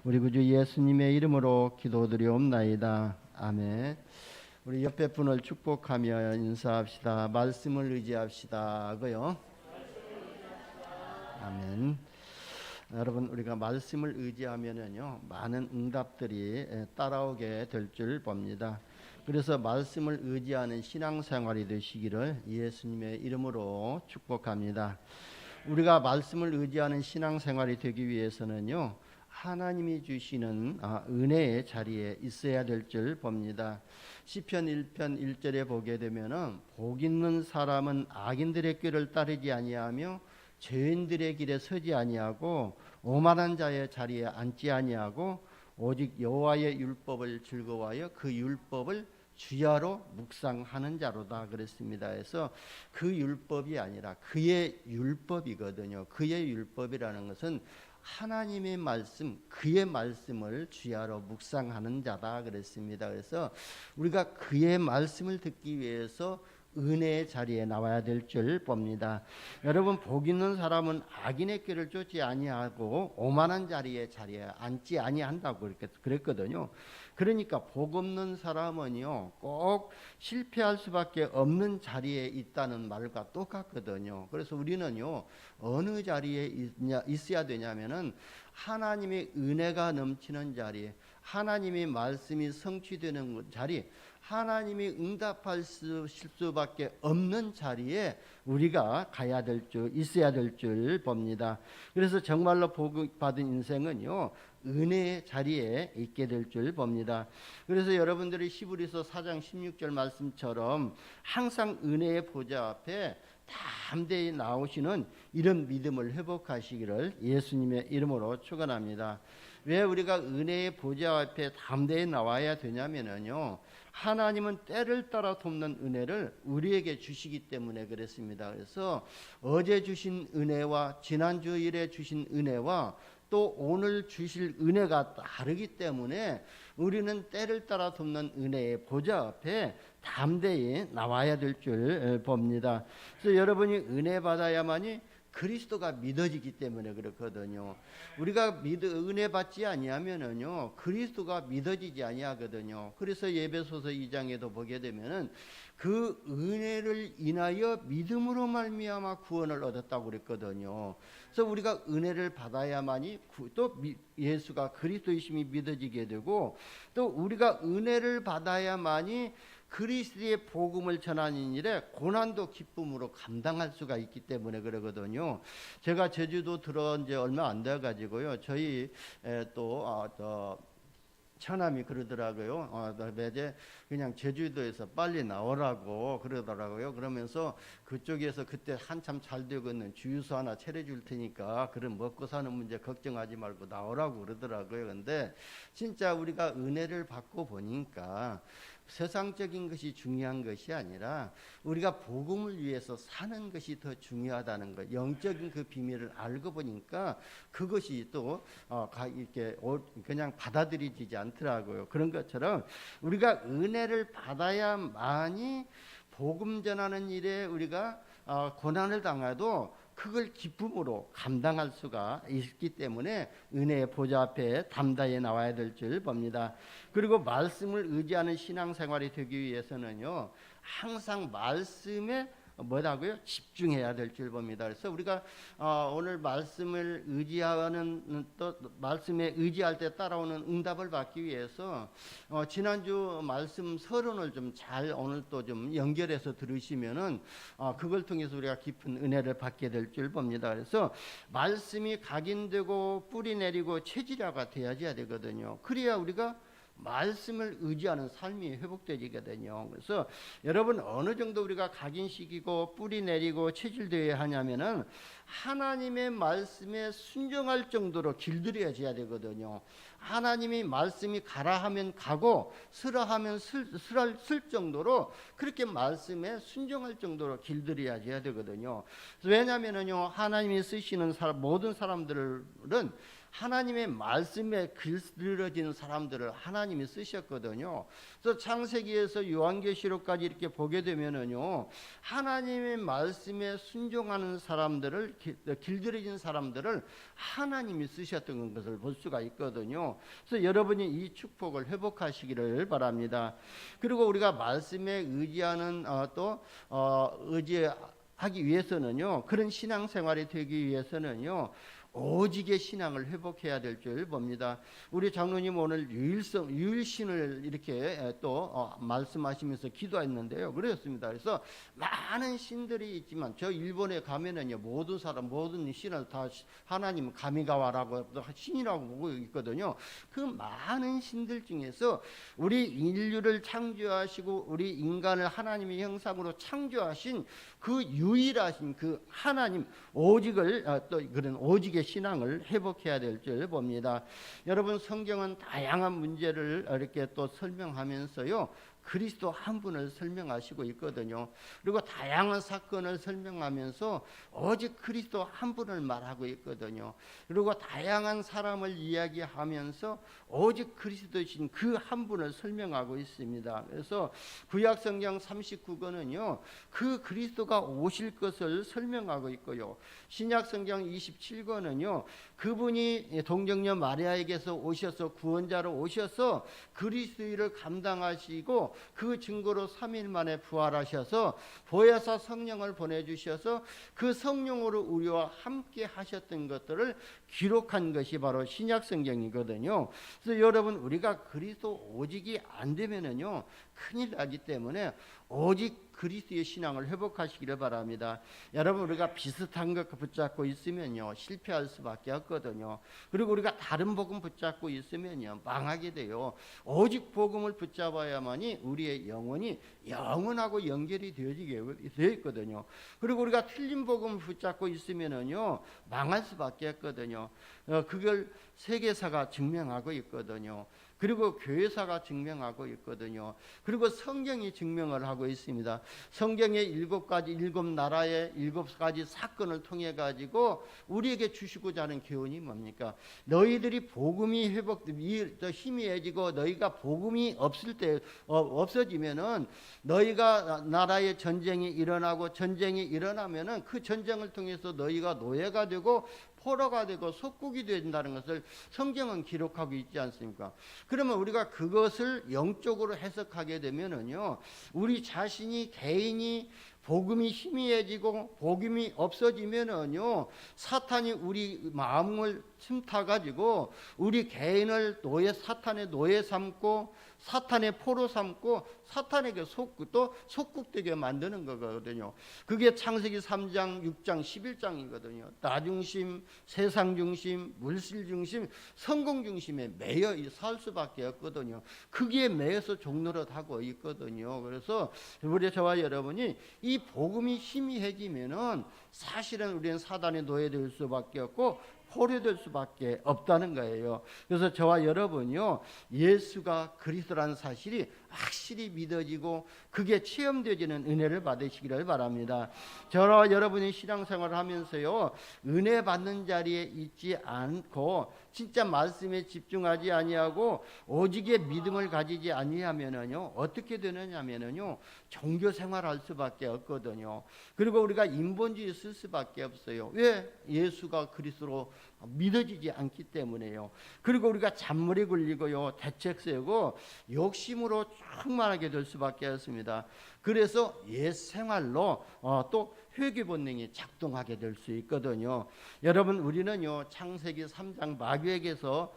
우리 구주 예수님의 이름으로 기도드리옵나이다. 아멘. 우리 옆에 분을 축복하며 인사합시다. 말씀을 의지합시다. 그요. 아멘. 여러분, 우리가 말씀을 의지하면은요 많은 응답들이 따라오게 될 줄 봅니다. 그래서 말씀을 의지하는 신앙생활이 되시기를 예수님의 이름으로 축복합니다. 우리가 말씀을 의지하는 신앙생활이 되기 위해서는요 하나님이 주시는 은혜의 자리에 있어야 될 줄 봅니다. 시편 1편 1절에 보게 되면은 복 있는 사람은 악인들의 길을 따르지 아니하며 죄인들의 길에 서지 아니하고 오만한 자의 자리에 앉지 아니하고 오직 여호와의 율법을 즐거워하여 그 율법을 주야로 묵상하는 자로다 그랬습니다. 그래서 그 율법이 아니라 그의 율법이거든요. 그의 율법이라는 것은 하나님의 말씀, 그의 말씀을 주야로 묵상하는 자다 그랬습니다. 그래서 우리가 그의 말씀을 듣기 위해서 은혜의 자리에 나와야 될 줄 봅니다. 여러분, 복 있는 사람은 악인의 길을 쫓지 아니하고 오만한 자리에 앉지 아니한다고 그랬거든요. 그러니까 복 없는 사람은요 꼭 실패할 수밖에 없는 자리에 있다는 말과 똑같거든요. 그래서 우리는요 어느 자리에 있어야 되냐면은 하나님의 은혜가 넘치는 자리, 하나님의 말씀이 성취되는 자리, 하나님이 응답할 수밖에 없는 자리에 우리가 가야 될 줄, 있어야 될 줄 봅니다. 그래서 정말로 복 받은 인생은요 은혜의 자리에 있게 될 줄 봅니다. 그래서 여러분들이 히브리서 4장 16절 말씀처럼 항상 은혜의 보좌 앞에 담대히 나오시는 이런 믿음을 회복하시기를 예수님의 이름으로 축원합니다. 왜 우리가 은혜의 보좌 앞에 담대히 나와야 되냐면요 하나님은 때를 따라 돕는 은혜를 우리에게 주시기 때문에 그랬습니다. 그래서 어제 주신 은혜와 지난주일에 주신 은혜와 또 오늘 주실 은혜가 다르기 때문에 우리는 때를 따라 돕는 은혜의 보좌 앞에 담대히 나와야 될 줄 봅니다. 그래서 여러분이 은혜 받아야만이 그리스도가 믿어지기 때문에 그렇거든요. 우리가 은혜 받지 아니하면은요 그리스도가 믿어지지 아니하거든요. 그래서 예배소서 2장에도 보게 되면은 그 은혜를 인하여 믿음으로 말미암아 구원을 얻었다고 그랬거든요. 그래서 우리가 은혜를 받아야만이 또 예수가 그리스도이심이 믿어지게 되고 또 우리가 은혜를 받아야만이 그리스도의 복음을 전하는 일에 고난도 기쁨으로 감당할 수가 있기 때문에 그러거든요. 제가 제주도 들어온 지 얼마 안 돼 가지고요. 저희 또 처남이 그러더라고요. 매제 그냥 제주도에서 빨리 나오라고 그러더라고요. 그러면서 그쪽에서 그때 한참 잘 되고 있는 주유소 하나 차려줄 테니까 그런 먹고 사는 문제 걱정하지 말고 나오라고 그러더라고요. 근데 진짜 우리가 은혜를 받고 보니까 세상적인 것이 중요한 것이 아니라 우리가 복음을 위해서 사는 것이 더 중요하다는 것, 영적인 그 비밀을 알고 보니까 그것이 또 이렇게 그냥 받아들여지지 않더라고요. 그런 것처럼 우리가 은혜를 받아야만이 복음 전하는 일에 우리가 고난을 당해도 그걸 기쁨으로 감당할 수가 있기 때문에 은혜의 보좌 앞에 담대히 나와야 될 줄 봅니다. 그리고 말씀을 의지하는 신앙생활이 되기 위해서는요 항상 말씀에 뭐라고요? 집중해야 될 줄 봅니다. 그래서 우리가 오늘 말씀을 의지하는 또 말씀에 의지할 때 따라오는 응답을 받기 위해서 지난주 말씀 서론을 좀 잘 오늘 또 좀 연결해서 들으시면은 그걸 통해서 우리가 깊은 은혜를 받게 될 줄 봅니다. 그래서 말씀이 각인되고 뿌리 내리고 체질화가 되어야 되거든요. 그래야 우리가 말씀을 의지하는 삶이 회복되거든요. 그래서 여러분 어느 정도 우리가 각인시키고 뿌리 내리고 체질되어야 하냐면은 하나님의 말씀에 순종할 정도로 길들여져야 되거든요. 하나님이 말씀이 가라 하면 가고 쓰라 하면 쓸 정도로 그렇게 말씀에 순종할 정도로 길들여져야 되거든요. 왜냐하면은요 하나님이 쓰시는 모든 사람들은 하나님의 말씀에 길들여진 사람들을 하나님이 쓰셨거든요. 그래서 창세기에서 요한계시록까지 이렇게 보게 되면은요, 하나님의 말씀에 순종하는 사람들을, 길들여진 사람들을 하나님이 쓰셨던 것을 볼 수가 있거든요. 그래서 여러분이 이 축복을 회복하시기를 바랍니다. 그리고 우리가 말씀에 의지하는 의지하기 위해서는요, 그런 신앙생활이 되기 위해서는요, 오직의 신앙을 회복해야 될 줄 봅니다. 우리 장로님 오늘 유일신을 이렇게 또 말씀하시면서 기도했는데요. 그렇습니다. 그래서 많은 신들이 있지만 저 일본에 가면은요, 모든 신을 다 하나님 가미가와라고 신이라고 보고 있거든요. 그 많은 신들 중에서 우리 인류를 창조하시고 우리 인간을 하나님의 형상으로 창조하신 그 유일하신 그 하나님 오직을 또 그런 오직의 신앙을 회복해야 될 줄 봅니다. 여러분, 성경은 다양한 문제를 이렇게 또 설명하면서요, 그리스도 한 분을 설명하시고 있거든요. 그리고 다양한 사건을 설명하면서 오직 그리스도 한 분을 말하고 있거든요. 그리고 다양한 사람을 이야기하면서 오직 그리스도이신 그 한 분을 설명하고 있습니다. 그래서 구약 성경 39권은요, 그 그리스도가 오실 것을 설명하고 있고요. 신약 성경 27권은요, 그분이 동정녀 마리아에게서 오셔서 구원자로 오셔서 그리스도를 감당하시고 그 증거로 3일 만에 부활하셔서 보혜사 성령을 보내주셔서 그 성령으로 우리와 함께 하셨던 것들을 기록한 것이 바로 신약 성경이거든요. 그래서 여러분, 우리가 그리스도 오직이 안 되면은요, 큰일 나기 때문에 오직 그리스도의 신앙을 회복하시기를 바랍니다. 여러분, 우리가 비슷한 것 붙잡고 있으면요, 실패할 수밖에 없거든요. 그리고 우리가 다른 복음 붙잡고 있으면요, 망하게 돼요. 오직 복음을 붙잡아야만이 우리의 영혼이 영원하고 연결이 되어지게 되어 있거든요. 그리고 우리가 틀린 복음을 붙잡고 있으면요, 망할 수밖에 없거든요. 그걸 세계사가 증명하고 있거든요. 그리고 교회사가 증명하고 있거든요. 그리고 성경이 증명을 하고 있습니다. 성경의 일곱 나라의 7가지 사건을 통해 가지고 우리에게 주시고자 하는 교훈이 뭡니까? 너희들이 복음이 희미해지고 너희가 복음이 없어지면은, 너희가 나라의 전쟁이 일어나면은 그 전쟁을 통해서 너희가 노예가 되고 포로가 되고 속국이 된다는 것을 성경은 기록하고 있지 않습니까? 그러면 우리가 그것을 영적으로 해석하게 되면은요, 우리 자신이 개인이 복음이 희미해지고 복음이 없어지면은요, 사탄이 우리 마음을 침타 가지고 우리 개인을 사탄의 노예 삼고 사탄의 포로 삼고 사탄에게 속국되게 만드는 거거든요. 그게 창세기 3장, 6장, 11장이거든요. 나 중심, 세상 중심, 물질 중심, 성공 중심에 매여 살 수밖에 없거든요. 그게 매여서 종노릇하고 있거든요. 그래서 저와 여러분이 이 복음이 희미해지면은 사실은 우리는 사단의 노예될 수밖에 없고 포로될 수밖에 없다는 거예요. 그래서 저와 여러분이요, 예수가 그리스도라는 사실이 확실히 믿어지고 그게 체험되어지는 은혜를 받으시기를 바랍니다. 저와 여러분이 신앙생활을 하면서요, 은혜 받는 자리에 있지 않고 진짜 말씀에 집중하지 아니하고 오직의 믿음을 가지지 아니하면은요, 어떻게 되느냐면은요, 종교 생활할 수밖에 없거든요. 그리고 우리가 인본주의 쓸 수밖에 없어요. 왜? 예수가 그리스도로 믿어지지 않기 때문에요. 그리고 우리가 잔머리 굴리고요, 대책 세우고 욕심으로 충만하게 될 수밖에 없습니다. 그래서 옛 생활로 또 회개 본능이 작동하게 될 수 있거든요. 여러분, 우리는요, 창세기 3장 마귀에게서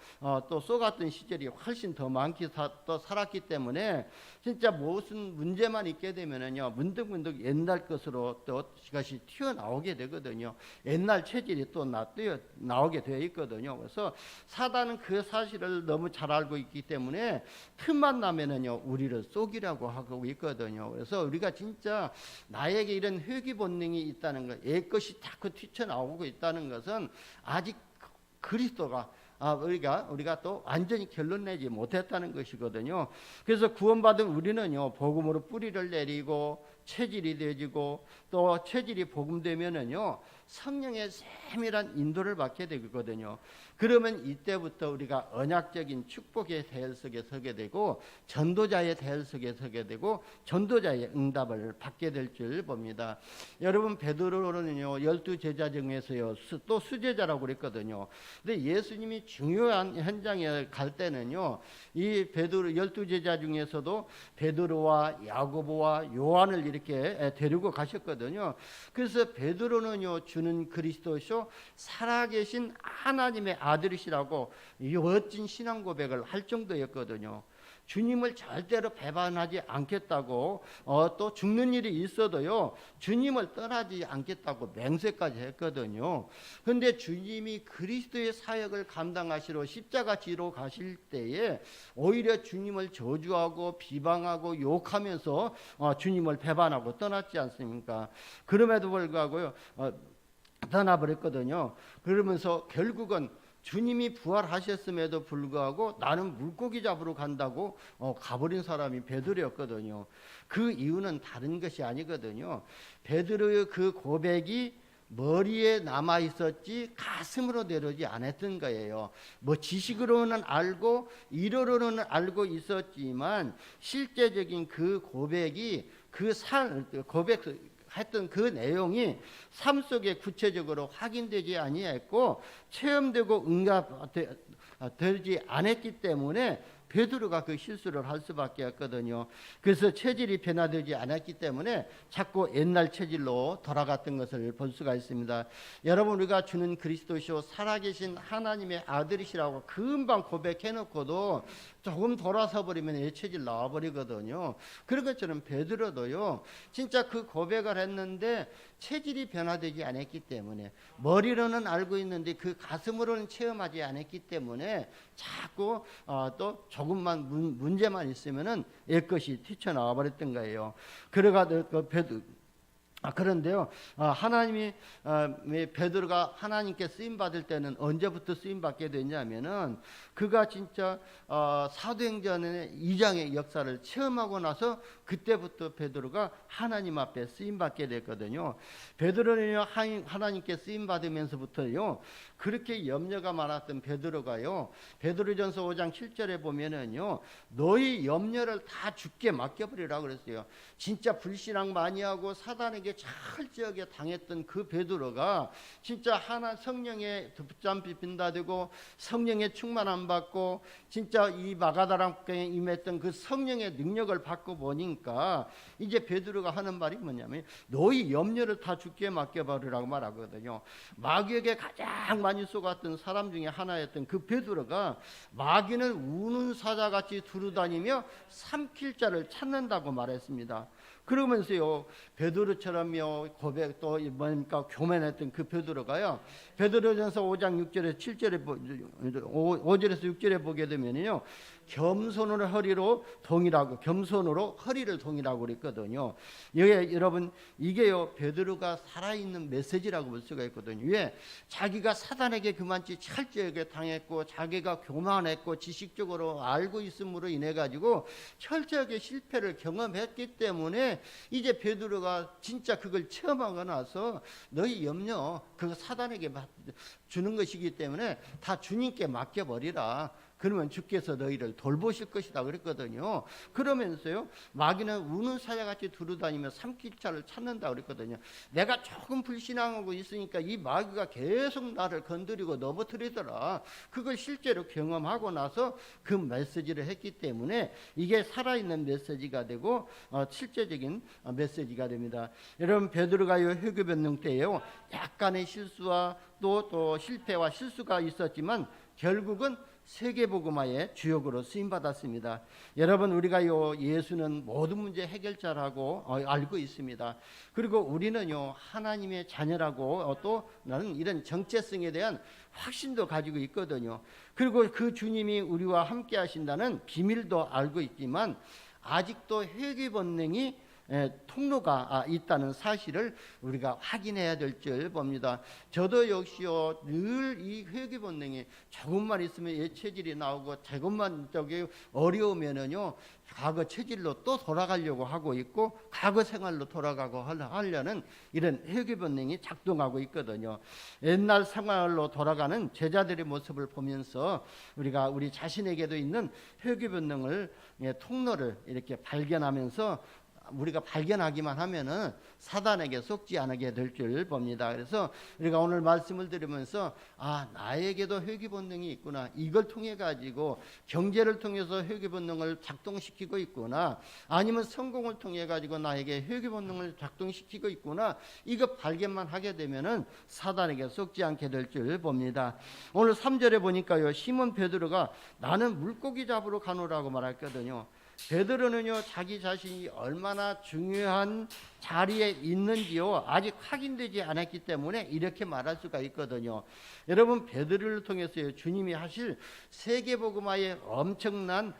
또 쏘갔던 시절이 훨씬 더 많게 또 살았기 때문에 진짜 무슨 문제만 있게 되면은요, 문득문득 옛날 것으로 또 이것이 튀어나오게 되거든요. 옛날 체질이 또 나오게 되어 있거든요. 그래서 사단은 그 사실을 너무 잘 알고 있기 때문에 틈만 나면은요, 우리를 쏘기라고 하고 있거든요. 그래서 우리가 진짜 나에게 이런 회귀 본능이 있다는 것, 옛 것이 자꾸 튀쳐나오고 있다는 것은 아직 그리스도가 우리가 또 완전히 결론 내지 못했다는 것이거든요. 그래서 구원받은 우리는요, 복음으로 뿌리를 내리고 체질이 되어지고 또 체질이 복음되면은요, 성령의 세밀한 인도를 받게 되거든요. 그러면 이때부터 우리가 언약적인 축복의 대열 속에 서게 되고 전도자의 대열 속에 서게 되고 전도자의 응답을 받게 될 줄 봅니다. 여러분, 베드로는요 12제자 중에서요 또 수제자라고 그랬거든요. 근데 예수님이 중요한 현장에 갈 때는요 이 베드로 12제자 중에서도 베드로와 야고보와 요한을 이렇게 데리고 가셨거든요. 그래서 베드로는요 주는 그리스도시요 살아계신 하나님의 아들이시라고 멋진 신앙 고백을 할 정도였거든요. 주님을 절대로 배반하지 않겠다고 또 죽는 일이 있어도요 주님을 떠나지 않겠다고 맹세까지 했거든요. 그런데 주님이 그리스도의 사역을 감당하시러 십자가 지로 가실 때에 오히려 주님을 저주하고 비방하고 욕하면서 주님을 배반하고 떠났지 않습니까? 그럼에도 불구하고요 떠나버렸거든요. 그러면서 결국은 주님이 부활하셨음에도 불구하고 나는 물고기 잡으러 간다고 가버린 사람이 베드로였거든요. 그 이유는 다른 것이 아니거든요. 베드로의 그 고백이 머리에 남아 있었지 가슴으로 내려오지 않았던 거예요. 뭐 지식으로는 알고 이론으로는 알고 있었지만 실제적인 그 고백이 했던 그 내용이 삶 속에 구체적으로 확인되지 아니했고 체험되고 응답되지 않았기 때문에 베드로가 그 실수를 할 수밖에 없거든요. 그래서 체질이 변화되지 않았기 때문에 자꾸 옛날 체질로 돌아갔던 것을 볼 수가 있습니다. 여러분, 우리가 주는 그리스도시요 살아계신 하나님의 아들이시라고 금방 고백해놓고도 조금 돌아서 버리면 옛 체질 나와버리거든요. 그런 것처럼 베드로도요 진짜 그 고백을 했는데 체질이 변화되지 않았기 때문에 머리로는 알고 있는데 그 가슴으로는 체험하지 않았기 때문에 자꾸 또 조금만 문제만 있으면은 옛 것이 튀쳐나와 버렸던 거예요. 그래가지고 그런데요 하나님이 베드로가 하나님께 쓰임 받을 때는 언제부터 쓰임 받게 됐냐면은 그가 진짜 사도행전의 2장의 역사를 체험하고 나서 그때부터 베드로가 하나님 앞에 쓰임 받게 됐거든요. 베드로는요 하나님께 쓰임 받으면서부터요 그렇게 염려가 많았던 베드로가요 베드로전서 5장 7절에 보면은요 너희 염려를 다 주께 맡겨버리라고 그랬어요. 진짜 불신앙 많이 하고 사단에게 철저하게 당했던 그 베드로가 진짜 하나 성령에 붙잡힌다 되고 성령의 충만함 받고 진짜 이 마가다락에 임했던 그 성령의 능력을 받고 보니까 이제 베드로가 하는 말이 뭐냐면 너희 염려를 다 주께 맡겨버리라고 말하거든요. 마귀에게 가장 많이 속았던 사람 중에 하나였던 그 베드로가 마귀는 우는 사자같이 두루다니며 삼킬 자를 찾는다고 말했습니다. 그러면서요 베드로처럼요 고백 또 뭡니까 교만했던 그 베드로가요 베드로전서 5장 6절에서 7절에 5절에서 6절에 보게 되면요 겸손으로 허리로 동일하고 겸손으로 허리를 동일하고 그랬거든요. 여러분 이게요 베드로가 살아있는 메시지라고 볼 수가 있거든요. 왜? 자기가 사단에게 그만치 철저하게 당했고 자기가 교만했고 지식적으로 알고 있음으로 인해 가지고 철저하게 실패를 경험했기 때문에 이제 베드로가 진짜 그걸 체험하고 나서 너희 염려 그거 사단에게 주는 것이기 때문에 다 주님께 맡겨버리라. 그러면 주께서 너희를 돌보실 것이다 그랬거든요. 그러면서요 마귀는 우는 사자같이 두루다니며 삼킬 자를 찾는다 그랬거든요. 내가 조금 불신앙하고 있으니까 이 마귀가 계속 나를 건드리고 넘어뜨리더라. 그걸 실제로 경험하고 나서 그 메시지를 했기 때문에 이게 살아있는 메시지가 되고 실제적인 메시지가 됩니다. 여러분 베드로가요 회개변명 때에요 약간의 실수와 또 실패와 실수가 있었지만 결국은 세계복음화의 주역으로 쓰임받았습니다. 여러분 우리가요 예수는 모든 문제 해결자라고 알고 있습니다. 그리고 우리는요 하나님의 자녀라고 또 나는 이런 정체성에 대한 확신도 가지고 있거든요. 그리고 그 주님이 우리와 함께 하신다는 비밀도 알고 있지만 아직도 회개 본능이 통로가 있다는 사실을 우리가 확인해야 될 줄 봅니다. 저도 역시요, 늘 이 회개 본능이 조금만 있으면 옛 체질이 나오고 조금만 저기 어려우면은요, 과거 체질로 또 돌아가려고 하고 있고 과거 생활로 돌아가고 하려는 이런 회개 본능이 작동하고 있거든요. 옛날 생활로 돌아가는 제자들의 모습을 보면서 우리가 우리 자신에게도 있는 회개 본능을, 통로를 이렇게 발견하면서 우리가 발견하기만 하면은 사단에게 속지 않게 될 줄 봅니다. 그래서 우리가 오늘 말씀을 들으면서 나에게도 회개 본능이 있구나, 이걸 통해 가지고 경제를 통해서 회개 본능을 작동시키고 있구나, 아니면 성공을 통해 가지고 나에게 회개 본능을 작동시키고 있구나, 이거 발견만 하게 되면은 사단에게 속지 않게 될 줄 봅니다. 오늘 3절에 보니까요, 시몬 베드로가 나는 물고기 잡으러 가노라고 말했거든요. 베드로는요, 자기 자신이 얼마나 중요한 자리에 있는지요 아직 확인되지 않았기 때문에 이렇게 말할 수가 있거든요. 여러분, 베드로를 통해서 주님이 하실 세계복음화의 엄청난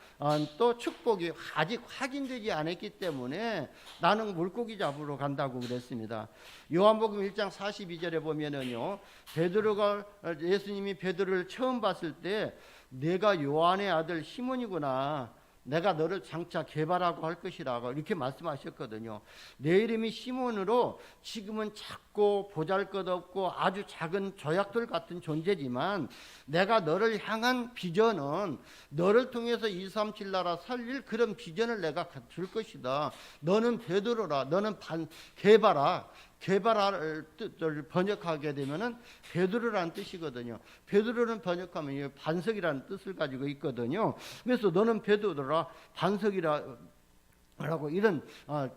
또 축복이 아직 확인되지 않았기 때문에 나는 물고기 잡으러 간다고 그랬습니다. 요한복음 1장 42절에 보면은요, 베드로가, 예수님이 베드로를 처음 봤을 때 내가 요한의 아들 시몬이구나, 내가 너를 장차 개발하고 할 것이라고 이렇게 말씀하셨거든요. 내 이름이 시몬으로 지금은 작고 보잘것없고 아주 작은 조약돌 같은 존재지만 내가 너를 향한 비전은 너를 통해서 237 나라 살릴 그런 비전을 내가 줄 것이다. 너는 베드로라. 너는 개발할 뜻을 번역하게 되면은 베드로라는 뜻이거든요. 베드로는 번역하면 반석이라는 뜻을 가지고 있거든요. 그래서 너는 베드로라, 반석이라 라고 이런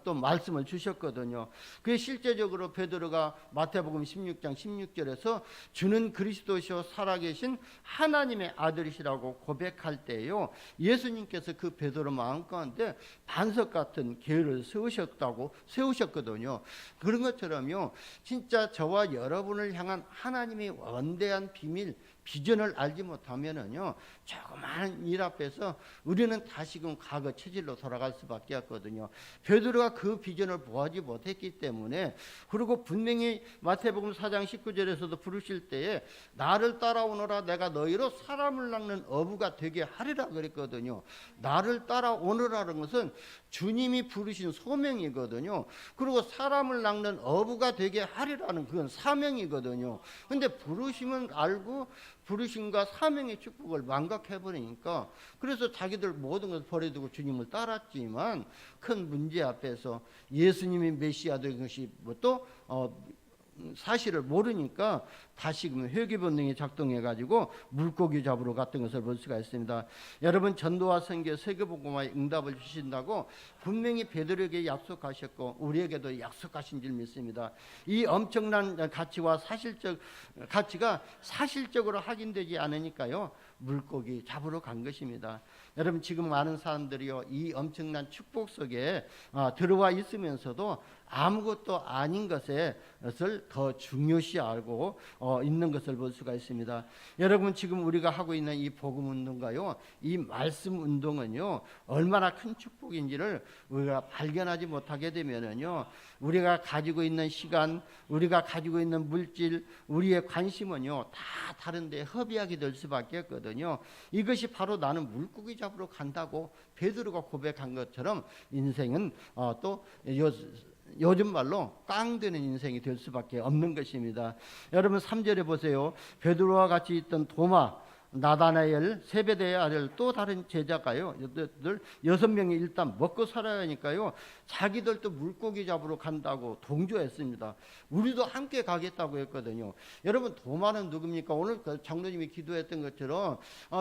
또 말씀을 주셨거든요. 그게 실제적으로 베드로가 마태복음 16장 16절에서 주는 그리스도시요 살아계신 하나님의 아들이시라고 고백할 때요, 예수님께서 그 베드로 마음 가운데 반석 같은 계를 세우셨거든요. 그런 것처럼요, 진짜 저와 여러분을 향한 하나님의 원대한 비밀, 비전을 알지 못하면은요, 조그마한 일 앞에서 우리는 다시금 과거 체질로 돌아갈 수밖에 없거든요. 베드로가 그 비전을 보하지 못했기 때문에, 그리고 분명히 마태복음 4장 19절에서도 부르실 때에 나를 따라오너라, 내가 너희로 사람을 낚는 어부가 되게 하리라 그랬거든요. 나를 따라오너라는 것은 주님이 부르신 소명이거든요. 그리고 사람을 낚는 어부가 되게 하리라는 그건 사명이거든요. 근데 부르심은 알고 부르심과 사명의 축복을 망각해버리니까, 그래서 자기들 모든 것을 버려두고 주님을 따랐지만 큰 문제 앞에서 예수님이 메시아 된 것이 또 사실을 모르니까 다시금 회개 본능이 작동해 가지고 물고기 잡으러 갔던 것을 볼 수가 있습니다. 여러분, 전도와 선교, 세계복음화에 응답을 주신다고 분명히 베드로에게 약속하셨고 우리에게도 약속하신 줄 믿습니다. 이 엄청난 가치와 가치가 사실적으로 확인되지 않으니까요, 물고기 잡으러 간 것입니다. 여러분, 지금 많은 사람들이요, 이 엄청난 축복 속에 들어와 있으면서도 아무것도 아닌 것을 더 중요시 알고 있는 것을 볼 수가 있습니다. 여러분, 지금 우리가 하고 있는 이 복음 운동가요, 이 말씀 운동은요, 얼마나 큰 축복인지를 우리가 발견하지 못하게 되면은요, 우리가 가지고 있는 시간, 우리가 가지고 있는 물질, 우리의 관심은요, 다 다른데 허비하게 될 수밖에 없거든요. 이것이 바로 나는 물고기 잡으러 간다고 베드로가 고백한 것처럼 인생은 또 요즘 말로 깡되는 인생이 될 수밖에 없는 것입니다. 여러분, 3절에 보세요. 베드로와 같이 있던 도마, 나다나엘, 세베대의 아들 또 다른 제자가요, 6명이 일단 먹고 살아야 하니까요, 자기들도 물고기 잡으러 간다고 동조했습니다. 우리도 함께 가겠다고 했거든요. 여러분, 도마는 누굽니까? 오늘 장로님이 기도했던 것처럼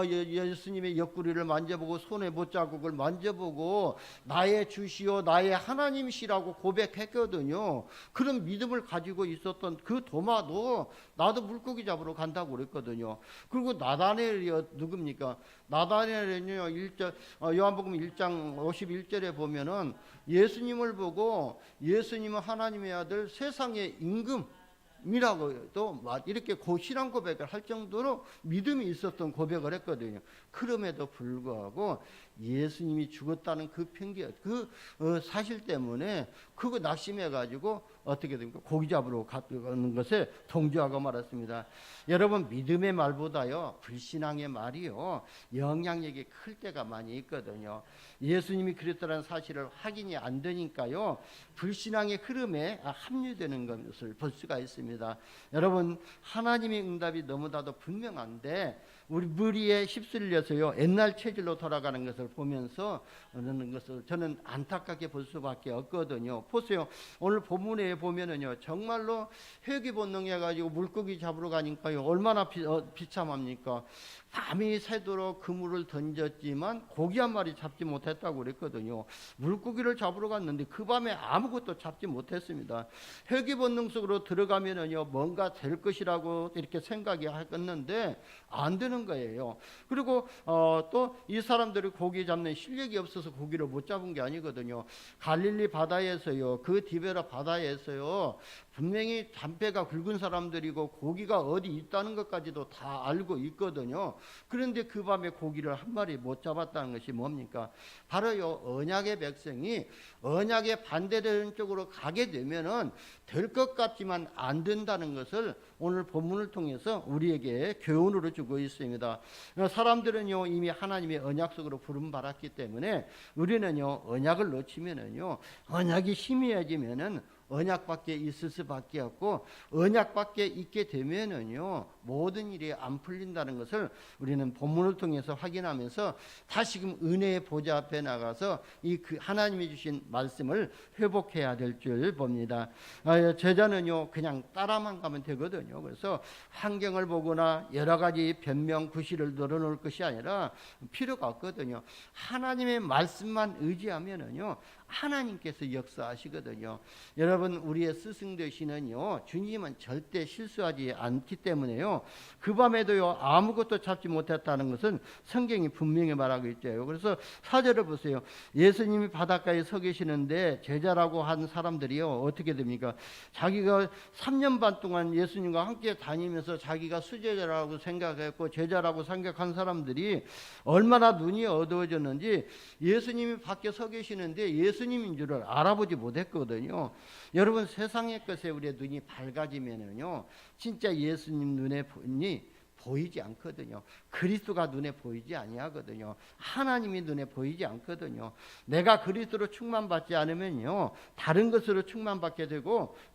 예수님의 옆구리를 만져보고 손에 못자국을 만져보고 나의 주시오 나의 하나님이시라고 고백했거든요. 그런 믿음을 가지고 있었던 그 도마도 나도 물고기 잡으러 간다고 그랬거든요. 그리고 나다나엘이 누굽니까? 나다나엘은요, 요한복음 1장 51절에 보면은 예수님을 보고 예수님은 하나님의 아들, 세상의 임금, 하나님이라고도 이렇게 신앙 고백을 할 정도로 믿음이 있었던 고백을 했거든요. 그럼에도 불구하고 예수님이 죽었다는 그 편견, 그 사실 때문에 그거 낙심해 가지고 어떻게 됩니까? 고기 잡으러 가는 것에 동조하고 말았습니다. 여러분, 믿음의 말보다요 불신앙의 말이요 영향력이 클 때가 많이 있거든요. 예수님이 그랬다는 사실을 확인이 안 되니까요 불신앙의 흐름에 합류되는 것을 볼 수가 있습니다. 여러분, 하나님의 응답이 너무나도 분명한데 우리 무리에 휩쓸려서요 옛날 체질로 돌아가는 것을 보면서 어느 것을 저는 안타깝게 볼 수밖에 없거든요. 보세요. 오늘 본문에 보면은요 정말로 회귀 본능해 가지고 물고기 잡으러 가니까요 얼마나 비참합니까? 밤이 새도록 그물을 던졌지만 고기 한 마리 잡지 못했다고 그랬거든요. 물고기를 잡으러 갔는데 그 밤에 아무것도 잡지 못했습니다. 회귀 본능 속으로 들어가면은요 뭔가 될 것이라고 이렇게 생각이 했는데 안 되는 거예요. 그리고 또 이 사람들이 고기 잡는 실력이 없어서 고기를 못 잡은 게 아니거든요. 갈릴리 바다에서요 그 디베라 바다에서요 분명히 잔배가 굵은 사람들이고 고기가 어디 있다는 것까지도 다 알고 있거든요. 그런데 그 밤에 고기를 한 마리 못 잡았다는 것이 뭡니까? 바로요 언약의 백성이 언약에 반대되는 쪽으로 가게 되면은 될 것 같지만 안 된다는 것을 오늘 본문을 통해서 우리에게 교훈으로 주고 있습니다. 사람들은요 이미 하나님의 언약 속으로 부름받았기 때문에 우리는요 언약을 놓치면은요 언약이 희미해지면은 언약밖에 있을 수밖에 없고 언약밖에 있게 되면은요 모든 일이 안 풀린다는 것을 우리는 본문을 통해서 확인하면서 다시금 은혜의 보좌 앞에 나가서 이 하나님이 주신 말씀을 회복해야 될 줄 봅니다. 제자는요 그냥 따라만 가면 되거든요. 그래서 환경을 보거나 여러 가지 변명 구실을 늘어놓을 것이 아니라 필요가 없거든요. 하나님의 말씀만 의지하면은요 하나님께서 역사하시거든요. 여러분, 우리의 스승 되시는요 주님은 절대 실수하지 않기 때문에요 그 밤에도요 아무것도 잡지 못했다는 것은 성경이 분명히 말하고 있죠. 그래서 4절을 보세요. 예수님이 바닷가에 서 계시는데 제자라고 한 사람들이요 어떻게 됩니까? 자기가 3년 반 동안 예수님과 함께 다니면서 자기가 수제자라고 생각했고 제자라고 생각한 사람들이 얼마나 눈이 어두워졌는지 예수님이 밖에 서 계시는데 예수님인 줄을 알아보지 못했거든요. 여러분, 세상의 것에 우리의 눈이 밝아지면은요 진짜 예수님 눈에 보이지 않거든요. 그리스도가 눈에 보이지 아니하거든요. 하나님이 눈에 보이지 않거든요. 내가 그리스도로 충만받지 않으면요 다른 것으로 충만받게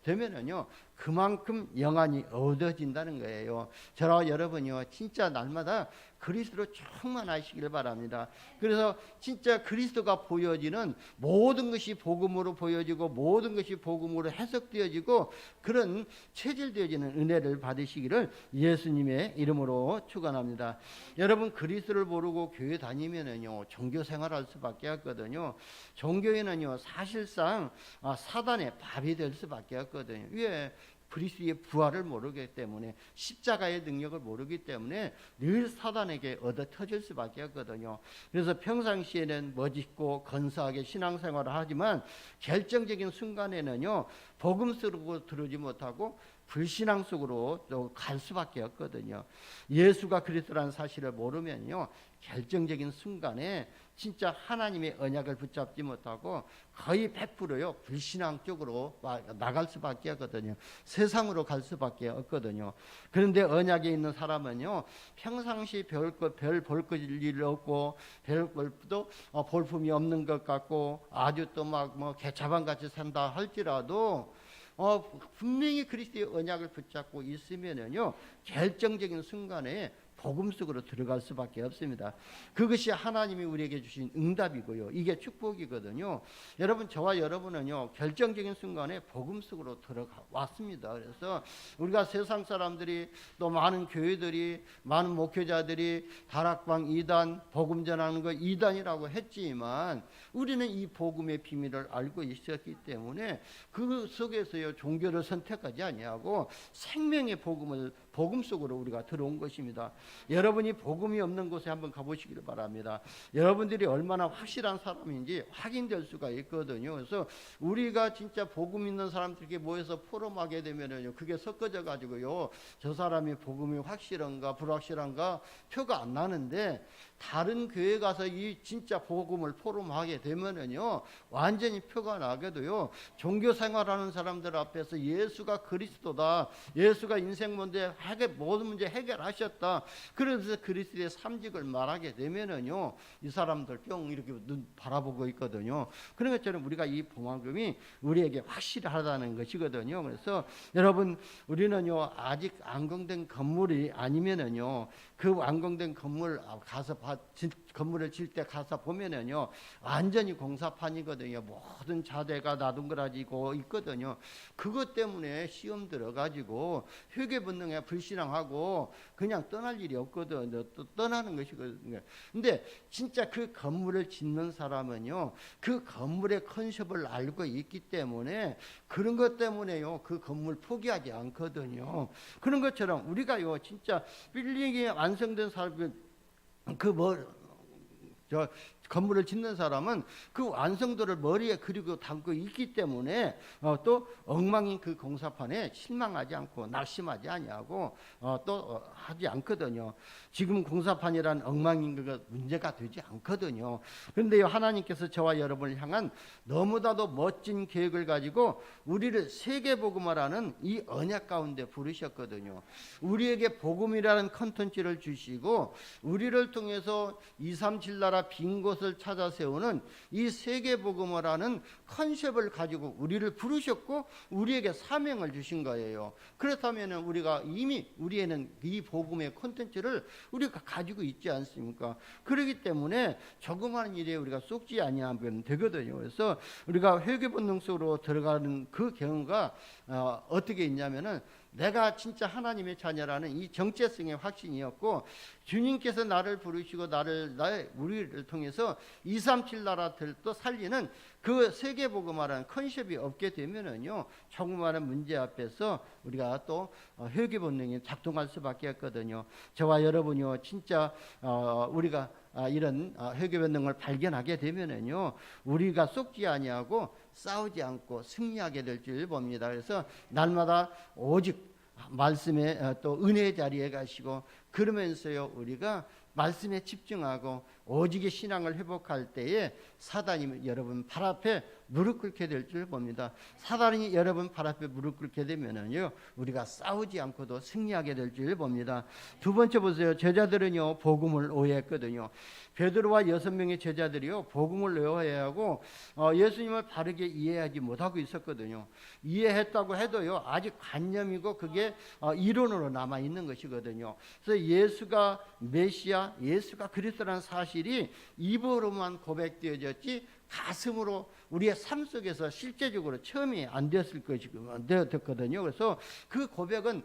되면은요 그만큼 영안이 어두워진다는 거예요. 저와 여러분이요 진짜 날마다 그리스도로 충만하시길 바랍니다. 그래서 진짜 그리스도가 보여지는 모든 것이 복음으로 보여지고 모든 것이 복음으로 해석되어지고 그런 체질되어지는 은혜를 받으시기를 예수님의 이름으로 축원합니다. 여러분, 그리스도를 모르고 교회 다니면은요 종교 생활할 수밖에 없거든요. 종교에는요 사실상 사단의 밥이 될 수밖에 없거든요. 왜? 그리스도의 부활을 모르기 때문에 십자가의 능력을 모르기 때문에 늘 사단에게 얻어 터질 수밖에 없거든요. 그래서 평상시에는 멋있고 건사하게 신앙생활을 하지만 결정적인 순간에는요 복음 속으로 들어오지 못하고 불신앙 속으로 또 갈 수밖에 없거든요. 예수가 그리스도라는 사실을 모르면요 결정적인 순간에 진짜 하나님의 언약을 붙잡지 못하고 거의 100%요 불신앙 쪽으로 나갈 수밖에 없거든요. 세상으로 갈 수밖에 없거든요. 그런데 언약에 있는 사람은요 평상시 별 볼 일 없고 별 것도 볼품이 없는 것 같고 아주 또 막 뭐 개차반같이 산다 할지라도 분명히 그리스도의 언약을 붙잡고 있으면은요 결정적인 순간에 복음 속으로 들어갈 수밖에 없습니다. 그것이 하나님이 우리에게 주신 응답이고요. 이게 축복이거든요. 여러분, 저와 여러분은요 결정적인 순간에 복음 속으로 들어왔습니다. 그래서 우리가 세상 사람들이 또 많은 교회들이 많은 목회자들이 다락방 2단 복음 전하는 거 2단이라고 했지만 우리는 이 복음의 비밀을 알고 있었기 때문에 그 속에서요 종교를 선택하지 아니하고 생명의 복음을 복음 속으로 우리가 들어온 것입니다. 여러분이 복음이 없는 곳에 한번 가보시기를 바랍니다. 여러분들이 얼마나 확실한 사람인지 확인될 수가 있거든요. 그래서 우리가 진짜 복음 있는 사람들에게 모여서 포럼하게 되면은요, 그게 섞어져 가지고요, 저 사람이 복음이 확실한가 불확실한가 표가 안 나는데, 다른 교회 가서 이 진짜 복음을 포럼하게 되면은요, 완전히 표가 나게도요, 종교 생활하는 사람들 앞에서 예수가 그리스도다, 예수가 인생 모든 문제 해결하셨다, 그래서 그리스도의 삼직을 말하게 되면은요, 이 사람들 뿅 이렇게 눈 바라보고 있거든요. 그런 것처럼 우리가 이 복음이 우리에게 확실하다는 것이거든요. 그래서 여러분, 우리는요, 아직 완공된 건물이 아니면은요, 그 완공된 건물 가서 건물을 질 때 가서 보면은요, 완전히 공사판이거든요. 모든 자재가 나둥그라지고 있거든요. 그것 때문에 시험 들어가지고 회개 본능에 불신앙하고 그냥 떠날 일이 없거든요. 또 떠나는 것이거든요. 근데 진짜 그 건물을 짓는 사람은요, 그 건물의 컨셉을 알고 있기 때문에 그런 것 때문에요, 그 건물 포기하지 않거든요. 그런 것처럼 우리가요, 진짜 빌딩이 완성된 사람, 저 건물을 짓는 사람은 그 완성도를 머리에 그리고 담고 있기 때문에 또 엉망인 그 공사판에 실망하지 않고 낙심하지 아니하고 또 하지 않거든요. 지금 공사판이란 엉망인 그 문제가 되지 않거든요. 그런데요, 하나님께서 저와 여러분을 향한 너무나도 멋진 계획을 가지고 우리를 세계복음화라는 이 언약 가운데 부르셨거든요. 우리에게 복음이라는 컨텐츠를 주시고 우리를 통해서 237 나라 빈 곳을 찾아 세우는 이 세계복음화라는 컨셉을 가지고 우리를 부르셨고 우리에게 사명을 주신 거예요. 그렇다면 우리가 이미 우리에는 이 복음의 콘텐츠를 우리가 가지고 있지 않습니까? 그렇기 때문에 조그마한 일에 우리가 쏙지 아니하면 되거든요. 그래서 우리가 회개 본능 속으로 들어가는 그 경우가 어떻게 있냐면은, 내가 진짜 하나님의 자녀라는 이 정체성의 확신이었고, 주님께서 나를 부르시고 우리를 통해서 237 나라를 또 살리는 그 세계복음화라는 컨셉이 없게 되면은요, 조그마한 문제 앞에서 우리가 또 회개 본능이 작동할 수밖에 없거든요. 저와 여러분이요, 진짜 우리가 이런 회개 본능을 발견하게 되면은요, 우리가 속지 아니하고 싸우지 않고 승리하게 될 줄 봅니다. 그래서 날마다 오직 말씀의 또 은혜의 자리에 가시고, 그러면서요, 우리가 말씀에 집중하고 오직의 신앙을 회복할 때에 사단이 여러분 발 앞에 무릎 꿇게 될 줄 봅니다. 사단이 여러분 발 앞에 무릎 꿇게 되면은요, 우리가 싸우지 않고도 승리하게 될 줄 봅니다. 두 번째 보세요. 제자들은요, 복음을 오해했거든요. 베드로와 6명의 제자들이요, 복음을 오해하고 예수님을 바르게 이해하지 못하고 있었거든요. 이해했다고 해도요, 아직 관념이고 그게 이론으로 남아 있는 것이거든요. 그래서 예수가 메시아, 예수가 그리스도라는 사실이 입으로만 고백되어졌지 가슴으로 우리의 삶 속에서 실제적으로 체험이 안 됐을 것이거든요. 그래서 그 고백은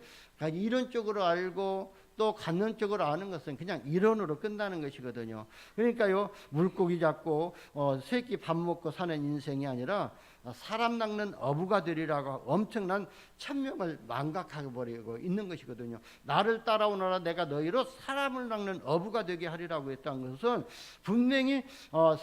이론적으로 알고 또 간론적으로 아는 것은 그냥 이론으로 끝나는 것이거든요. 그러니까요, 물고기 잡고 새끼 밥 먹고 사는 인생이 아니라 사람 낚는 어부가 되리라고 엄청난 천명을 망각하게 버리고 있는 것이거든요. 나를 따라오너라, 내가 너희로 사람을 낚는 어부가 되게 하리라고 했다는 것은 분명히